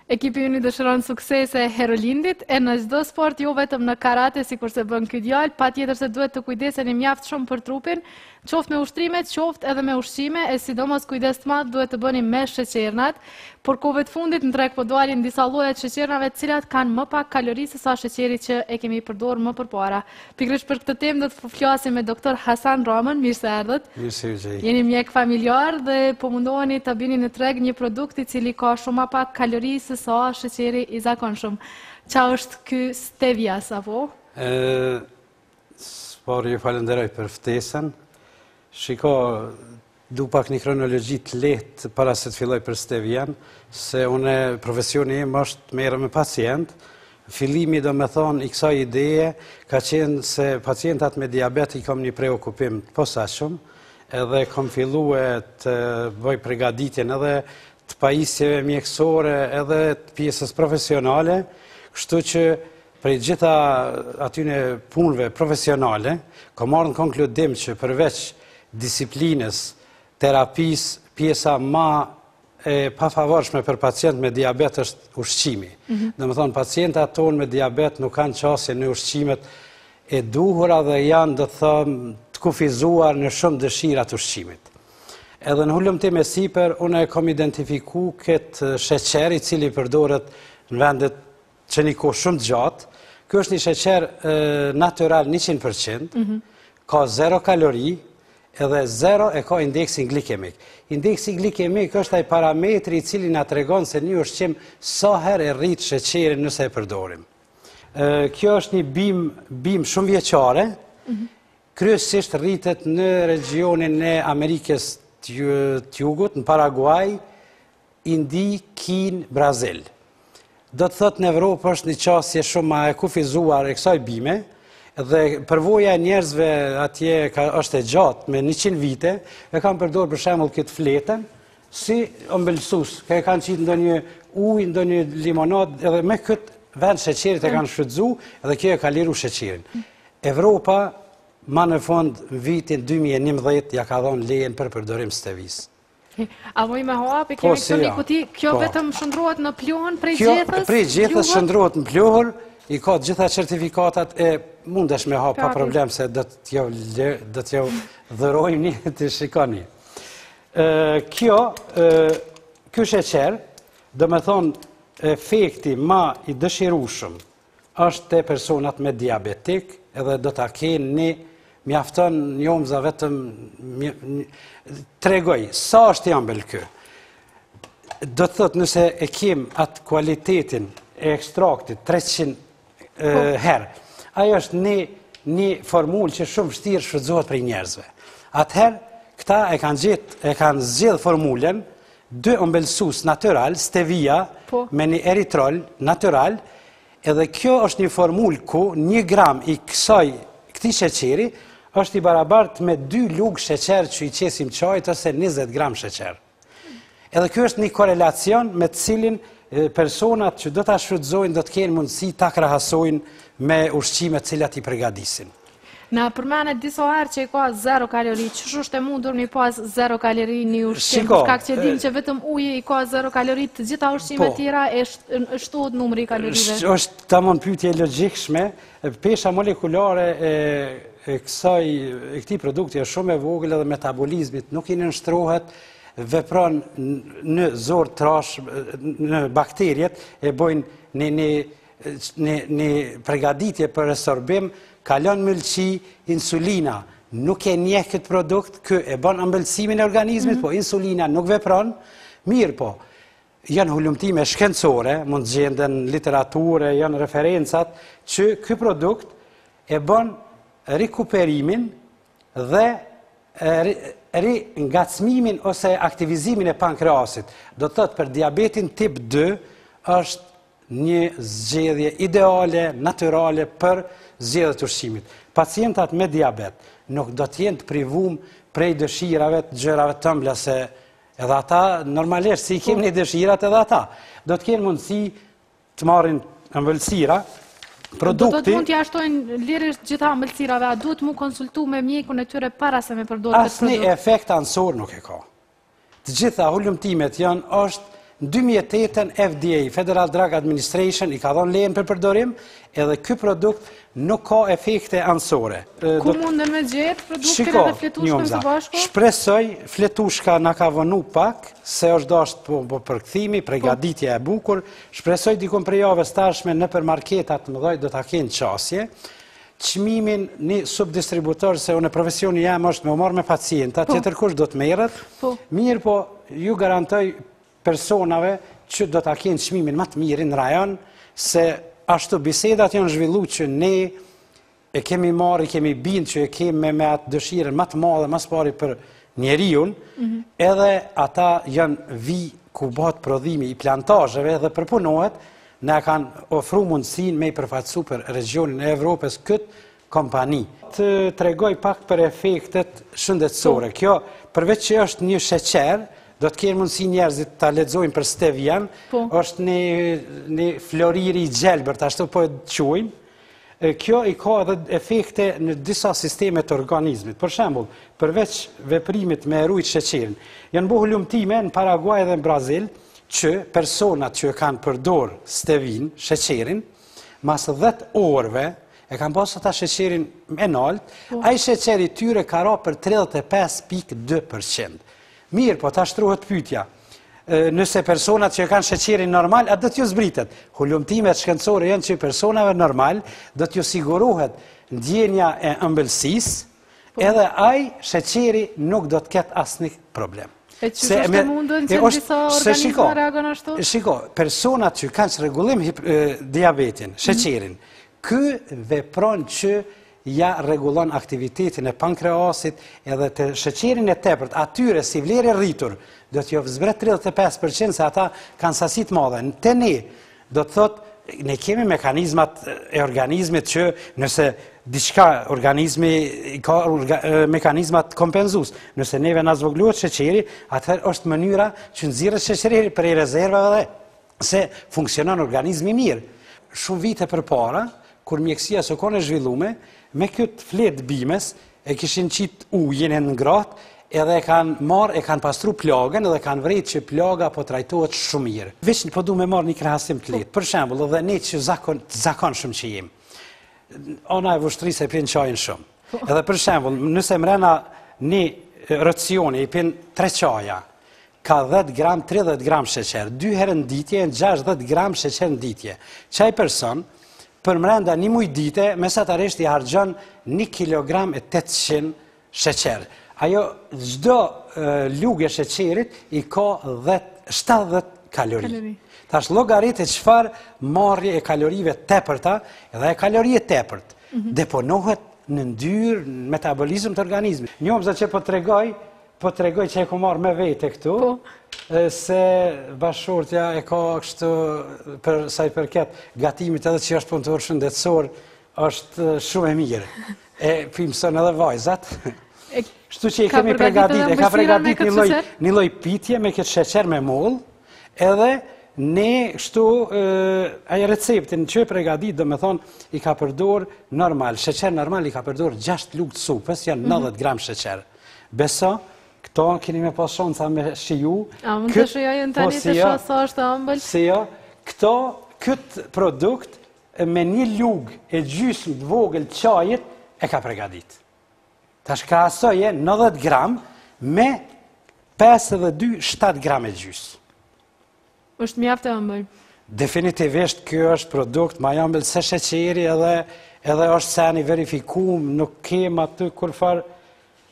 Ekipi ynë dëshiron suksese herolindit, e në çdo sport, jo vetëm në karate, si kurse bën ky djalë, patjetër se duhet të kujdeseni mjaft shumë për trupin, qoftë me ushtrimet, qoftë edhe me ushqime, e sidomos kujdes të madh duhet të bëni me sheqernat. Por kohëve të fundit në treg po dalin disa lloje të sheqernave të cilat kanë më pak kalori se sa sheqeri që e kemi përdorur më përpara. Pikërisht për këtë temë do të flasim me doktor Hasan Ramën, mirë se erdhët. Mirë se u gjej. Jeni mjek familjar dhe po mundoheni të bini në treg një produkt i cili ka shumë më pak kalori se sa sheqeri i zakonshëm. Qa është ky stevia, apo? Por ju falenderoj për ftesën. Shiko, du pak një kronologji të lehtë para se të filloj për stevian, se une profesioni im është merre me pacient. Fillimi do me thonë i kësaj ideje ka qenë se pacientat me diabet i kam një preokupim të posaçëm, edhe kam filluar të bëj përgatitjen edhe të pajisjeve mjekësore edhe të pjesës profesionale, kështu që prej gjitha atyne punëve profesionale, kam marrë në konkludim që përveç disiplinës, terapis, pjesa ma e pafavorshme për pacient me diabet është ushqimi. Dhe më thonë, pacientat tonë me diabet nuk kanë qasje në ushqimet e duhura dhe janë, dhe thëmë, të kufizuar në shumë dëshirat ushqimit. Edhe në hullëm tim e sipër, unë e kom identifiku këtë sheqer i cili përdoret në vendet që një kohë shumë gjatë. Kjo është një sheqer natural 100%, ka 0 kalori, edhe 0 e ka indeksin glikemik. Indeksi glikemik është ai parametri i cili na tregon se një ushqim sa herë e rrit sheqerin nëse e përdorim. Kjo është një bim shumë vjeçare, kryesisht rritet në regionin e Amerikës të Jugut, në Paraguay, Indi, Kin, Brazil. Do të thotë në Evropë është një qasje shumë ma e kufizuar e kësaj bime, dhe përvoja e njerëzve atje është e gjatë me 100 vite, e kam përdorur për shembull këtë fletën si ëmbëlsues. Ka kanë qitë ndonjë ujë, ndonjë limonad, edhe me këtë vend sheqerit e kanë shfrytzuar dhe kjo e ka liru sheqerin. Evropa, ma në fund, vitin 2011, ja ka dhënë lejen për përdorim stevis. A moj me hapi, kemi këtë një kuti, kjo vetëm shndrohet në pluhën prej gjethes? Prej gjethes shndrohet në pluhën, i ka gjitha certifikatat e mundesh me ha pa problem se do t'jo dhërojmë një të shikoni. Kjo sheqer, do me thonë, efekti ma i dëshirushëm është te personat me diabetik edhe do t'a kenë një mjafton njom za vetëm tregoj, sa është jambel kë? Do të thotë nëse e kem atë kualitetin e ekstraktit 300 herë. Ajo është një formull që shumë vështirë shfrytëzohet për njerëzve. Atëherë, këta e kanë zgjedhë formulën, 2 ëmbëlsues natyral, stevia, me një eritrol natyral, edhe kjo është një formull ku 1 gram i këtij sheqeri është i barabartë me 2 lugë sheqer që i qesim çajit ose 20 gram sheqer. Edhe kjo është një korelacion me të cilin personat që do të shfrytëzojnë do të kenë mundësi ta krahasojnë me ushqimet cilat i përgatisin. Na përmenet disa herë që i ka 0 kalori, ç'është është e mundur mi pas 0 kalori një ushqim, shkak që dim që vetëm uji i ka 0 kalori, të gjitha ushqimet tjera e shtohet numri i kalorive. Është tamam pyetje logjikshme, pesha molekulare e këtij produkti është shumë e vogël dhe metabolizmit nuk i nënshtrohet, vepron në zorë trash, në bakterjet, e bojnë një përgatitje për resorbim, kalon mëlçi, insulina, nuk e njeh këtë produkt, kë e bën ëmbëlsimin e organizmit, po insulina nuk vepron, mirë po, janë hulumtime shkencore, mund të gjenden literaturë, janë referencat, që ky produkt e bën rikuperimin dhe ngacmimin ose aktivizimin e pankreasit. Do të thotë për diabetin tip 2 është një zgjedhje ideale, natyrale për zgjedhjet e ushqimit. Pacientat me diabet nuk do të jenë të privuar prej dëshirave të gjërave të ëmbla se edhe ata normalisht si kemi dëshirat edhe ata. Do të kenë mundësi të marrin ëmbëlsira. Do të mund t'ja shtojnë lirisht gjitha ëmbëlsirave, a duhet mu konsultu me mjekun e tyre para se me përdorë këtë produkt? Asnjë efekt ansor nuk e ka. Të gjitha hulumtimet janë është Në 2008 FDA, Federal Drug Administration, i ka dhënë lejen për përdorim, edhe ky produkt nuk ka efekte anësore. Ku mundën me gjetë produktin edhe fletushkën së bashku? Shpresoj, fletushka na ka vënu pak, se është dashtë po përkthimi, pregaditja e bukur, shpresoj dikun për javës tashme në për marketat më dhoj do ta kenë qasje. Çmimin një subdistributor, se unë profesioni jam është me u marrë me pacienta, tjetër kush do të merret. Mirë po, ju garantoj personave që do ta kenë çmimin më të mirë në rajon, se ashtu bisedat janë zhvillu që ne e kemi marrë, kemi bindë që e kemi me atë dëshirën më të madhe, më së pari për njeriun, edhe ata janë vi ku bëhet prodhimi i plantazheve dhe përpunohet, ne kanë ofru mundësin me i përfaqësu për regionin e Evropës këtë kompani. Të tregoj pak për efektet shëndetësore. Kjo, përveç që është një sheqer, do të kenë mundësi njerëzit të lexojnë për stevian, është një floriri i gjelbërt, ashtu po e quajnë. Kjo i ka edhe efekte në disa sisteme të organizmit. Për shembull, përveç veprimit me rujt sheqerin, janë bëhu lumtime në Paraguay dhe në Brazil, që personat që kanë përdor stevin, sheqerin, mas 10 orëve, e kanë pasur ata sheqerin e nalt, ai sheqeri tyre ka ra për 35.2%. Mirë, po ta shtruhet pyetja. Nëse personat që kanë sheqerin normal, atë do t'ju zbritet. Hulumtimet shkencore janë që personave normal do t'ju sigurohet ndjenja e ëmbëlsisë, edhe ai sheqeri nuk do të ketë asnjë problem. E që është e mundën që në disa organizma reagon ashtu? Shiko, personat që kanë rregullim diabetin, sheqerin, ky vepron që ja rregullon aktivitetin e pankreasit edhe të sheqerin e tepërt, atyre si vlerë rritur, do t'ju zbret 35% se ata kanë sasi të mëdha. Te ne, do të thotë, ne kemi mekanizmat e organizmit që nëse diçka organizmi ka mekanizmat kompenzues. Nëse neve na zvogëlohet sheqeri, atëherë është mënyra që nxirret sheqeri prej rezervave se funksionon organizmi mirë. Shumë vite përpara, kur mjekësia së kone zhvillume, me këtë fletë bimes, e kishin qitë ujin e në ngratë, edhe e kanë marë, e kanë pastru plagën, edhe kanë vrejtë që plaga po trajtohet shumë mirë. Veç po du me marë një krahasim të letë. Për shembull, edhe ne që zakon shumë që jemi. Ona e vushtrisë e pinë qajnë shumë. Edhe për shembull, nëse mrena një racioni, i pinë 3 qaja, ka 10 gram, 30 gram sheqer, 2 herë në ditje, 60 gram sheqer në ditje. Qaj person, për mrenda një muj dite, mesatarisht i harxhon 1 kilogram e 800 sheqer. Ajo, çdo lugë e sheqerit i ka 70 kalori. Tash llogarit e çfarë marrje e kalorive tepërta dhe e kalorie tepërt deponohet në ndyrë, në metabolizëm të organizmit. Njomza që po tregoj që e ku marrë me vete këtu, se bashkëshortja e ka kështu për sa i përket gatimit edhe që është punëtor shëndetësor, është shumë e mirë. E mëson edhe vajzat. Kështu që i kemi pregadit një lloj pitje me këtë sheqer me moll, edhe ne kështu ai receptin që e pregadit, do me thonë i ka përdor normal, sheqer normal i ka përdor 6 lugë të supës, janë 90 gram sheqer. Beso, këto keni me pas shonca me shiju. A mund të shijojnë tani të shoh sa është ëmbël? Si jo, këtë produkt me një lugë e gjysmë të vogël çajit e ka pregadit. Tash krahasoje 90 gram me 52-7 gram e gjys. Është mjaft e ëmbël. Definitivisht kjo është produkt ma ëmbël se sheqeri edhe është seni verifikuar, nuk kem aty kurfar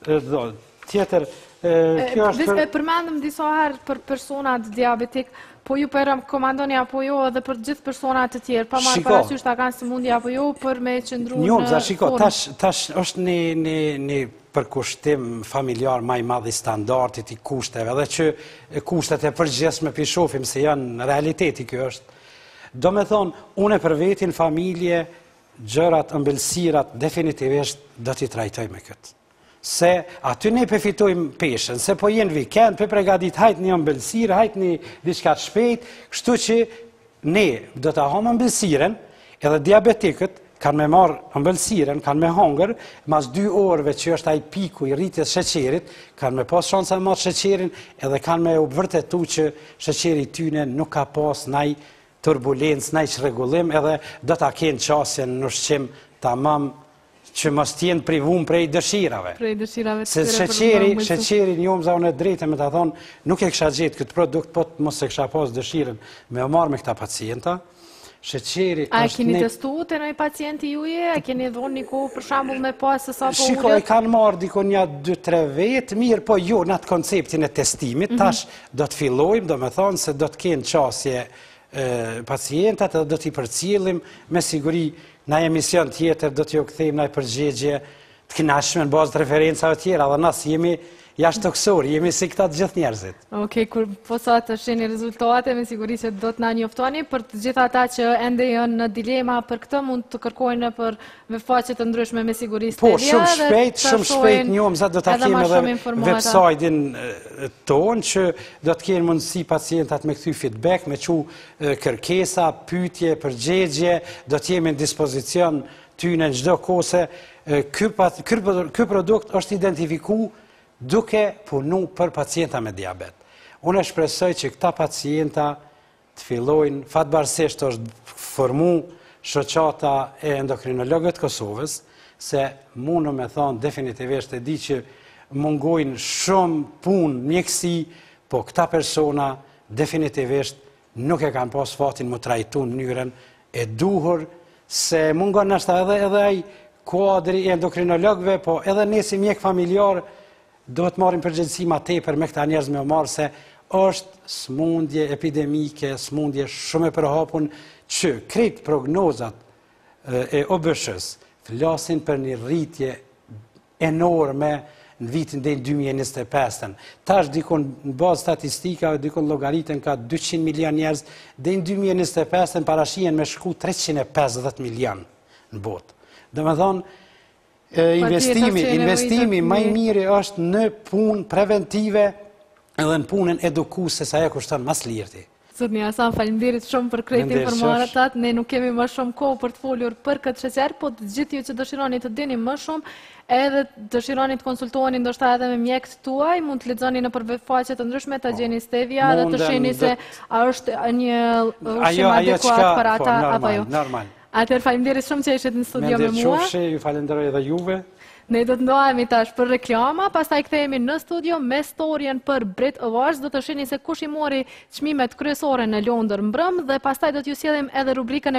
tjetër. Përmendëm disa herë për personat diabetik, po ju për rekomandoni apo jo edhe për gjithë personat të tjerë, pa marrë parasysh ta kanë sëmundje apo jo për me qëndru në formë. Tash është një përkushtim familjar ma i madh i standardit i kushteve, dhe që kushtet e përgjithshme pi shohim se janë realiteti kjo është. Do me thonë, une për vetin, familje, gjërat, ëmbëlsirat, definitivisht do t'i trajtoj me këtë. Se aty ne përfitojmë peshën, se po jenë vikend, për pregadit hajt një ëmbëlsirë, hajt një diçka të shpejt, kështu që ne do të hamë ëmbëlsiren, edhe diabetikët kanë me marrë ëmbëlsiren, kanë me hongër, mas 2 orëve që është ai piku i rritjes sheqerit, kanë me pas shansa me marrë sheqerin edhe kanë me u vërtetu që sheqeri tyne nuk ka pas naj turbulencë, naj çrregullim edhe do ta kenë qasjen në ushqim tamam që mos t'jenë privum prej dëshirave. Prej dëshirave se sheqeri njomza unë e drejtë me ta thonë, nuk e kisha gjetë këtë produkt, po mos e kisha pas dëshirën me marrë me këta pacienta. Sheqeri A keni testu të nëjë pacienti juje? A keni dhonë një kohë për shembull me pas se sa po ullet? Shiko, e kanë marrë dikon një 2-3 vetë, mirë, po jo në atë konceptin e testimit, tash do të fillojmë, do me thonë se do të kenë qasje pacientat edhe do t'i përcjellim me siguri në emision tjetër do t'ju kthejmë në përgjigje të kënaqshme në bazë të referencave tjera, dhe nas jemi jashtë toksor, jemi si këta të gjithë njerëzit. Okej, kur po sa të shihni rezultate, me siguri që do të na njoftoni, për të gjithë ata që ende janë në dilema për këtë mund të kërkojnë për faqe të ndryshme me siguri Po, shumë shpejt njomza do ta kemi edhe website-in tonë që do të kenë mundësi pacientat me kthy feedback, me çu kërkesa, pyetje, përgjigje, do të jemi në dispozicion tyne në çdo kohë se ky produkt është identifikuar duke punu për pacienta me diabet. Unë e shpresoj që këta pacienta të fillojnë, fatbarësisht është formu shoqata e endokrinologët Kosovës, se mundu me thonë definitivisht e di që mungojnë shumë punë mjekësi, po këta persona definitivisht nuk e kanë pas fatin më trajtu në mënyrën e duhur, se mungon nështë edhe ai kuadri e endokrinologëve, po edhe ne si mjek familjar do të marrim përgjegjësi ma tepër me këta njerëz me marrë se është smundje epidemike, smundje shumë e përhapun që krejt prognozat e OBSH-s flasin për një rritje enorme në vitin dhe në 2025. Tash dikon në bazë statistika, dikon logaritën ka 200 milion njerëz, dhe në 2025 parashien me shku 350 milion në botë. Dhe me thonë, investimi më i miri është në punë preventive edhe në punën edukuese sa ajo kushton mas lirti. Zotni Hasan, faleminderit shumë për krejt informatat. Ne nuk kemi më shumë kohë për të folur për këtë sheqer, po të gjithë ju që dëshironi të dini më shumë, edhe dëshironi të konsultoheni ndoshta edhe me mjekët tuaj, mund të lexoni nëpër faqe të ndryshme ta gjeni stevia dhe të shihni se a është një ushqim adekuat për ata apo jo. Normal. Atëherë faleminderit shumë që ishit në studio me mua. Ju falenderoj edhe juve. Ne do të ndohemi tash për reklama, pastaj kthehemi në studio me storien për Brit Awards, do të shihni se kush i mori çmimet kryesore në Londër mbrëm dhe pastaj do t'ju sjellim edhe rubrikën